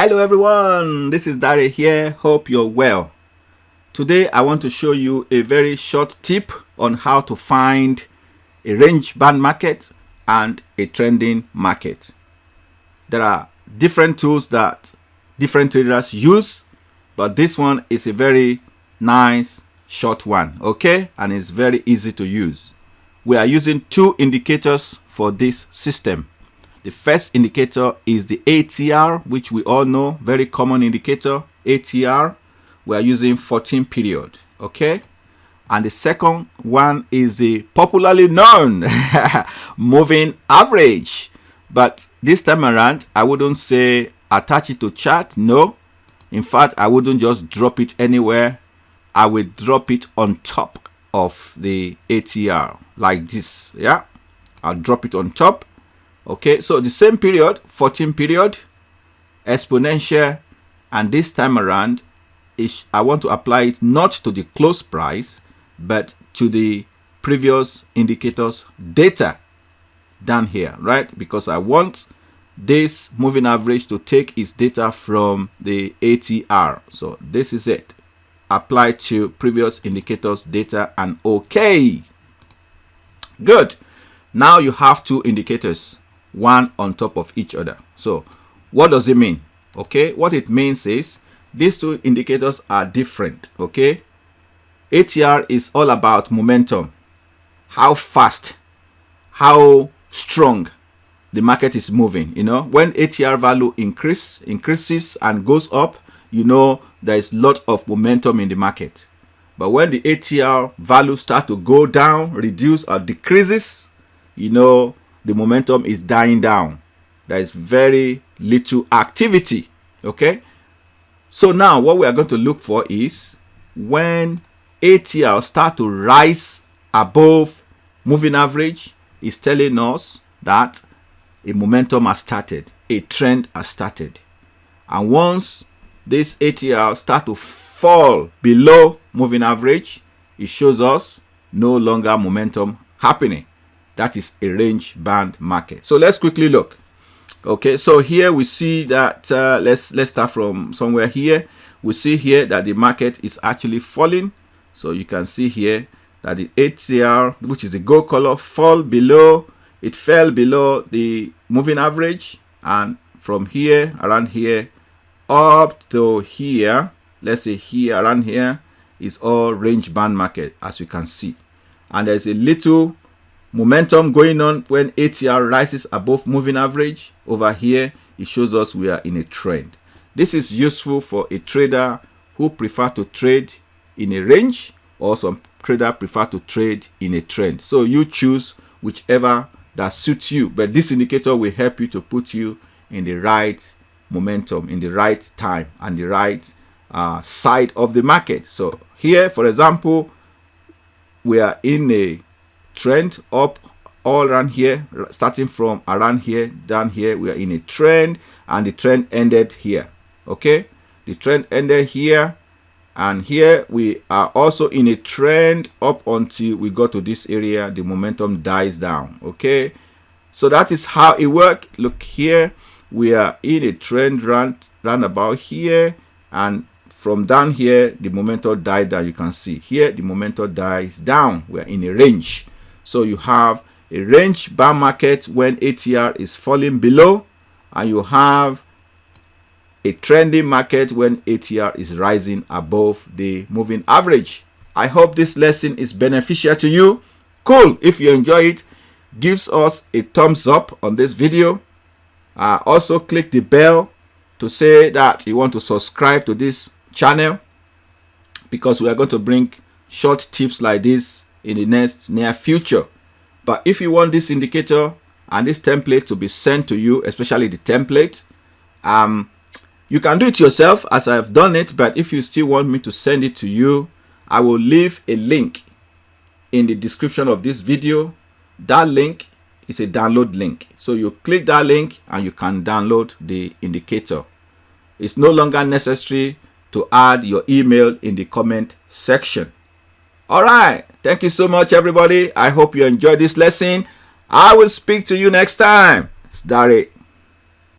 Hello everyone, this is Dare here. Hope you're well. Today I want to show you a very short tip on how to find a range band market and a trending market. There are different tools that different traders use, but this one is a very nice short one, okay? And it's very easy to use. We are using two indicators for this system. The first indicator is the ATR, which we all know, very common indicator, ATR. We are using 14 period, okay? And the second one is the popularly known moving average. But this time around, I wouldn't say attach it to chart, no. In fact, I wouldn't just drop it anywhere. I will drop it on top of the ATR like this, yeah? I'll drop it on top. Okay, so the same period, 14 period, exponential, and this time around, I want to apply it not to the close price, but to the previous indicators data down here, right? Because I want this moving average to take its data from the ATR. So this is it. Apply to previous indicators data and okay. Good. Now you have two indicators, one on top of each other. So what does it mean? Okay, what it means is these two indicators are different. Okay, ATR is all about momentum, how fast, how strong the market is moving. You know, when ATR value increases and goes up, you know there is a lot of momentum in the market. But when the ATR value start to go down, reduce or decreases, you know the momentum is dying down. There is very little activity. Okay, so now what we are going to look for is when ATR start to rise above moving average, is telling us that a momentum has started, a trend has started. And once this ATR start to fall below moving average, it shows us no longer momentum happening. That is a range band market. So let's quickly look. Okay, so here we see that let's start from somewhere here. We see here that the market is actually falling. So you can see here that the ATR, which is the gold color, fell below the moving average, and from here around here up to here, let's say here around here, is all range band market, as you can see. And there's a little momentum going on when ATR rises above moving average. Over here, it shows us we are in a trend. This is useful for a trader who prefer to trade in a range, or some trader prefer to trade in a trend. So you choose whichever that suits you, but this indicator will help you to put you in the right momentum, in the right time, and the right side of the market. So here, for example, we are in a trend up all around here, starting from around here down here. We are in a trend, and the trend ended here. Okay, the trend ended here, and here we are also in a trend up until we go to this area. The momentum dies down. Okay, so that is how it works. Look here, we are in a trend round about here, and from down here the momentum died down. You can see here the momentum dies down. We are in a range. So you have a range band market when ATR is falling below, and you have a trending market when ATR is rising above the moving average. I hope this lesson is beneficial to you. Cool. If you enjoy it, give us a thumbs up on this video. Also click the bell to say that you want to subscribe to this channel, because we are going to bring short tips like this in the near future. But if you want this indicator and this template to be sent to you, especially the template, you can do it yourself as I have done it. But if you still want me to send it to you, I will leave a link in the description of this video. That link is a download link. So you click that link and you can download the indicator. It's no longer necessary to add your email in the comment section. All right, thank you so much, everybody. I hope you enjoyed this lesson. I will speak to you next time. It's Dare.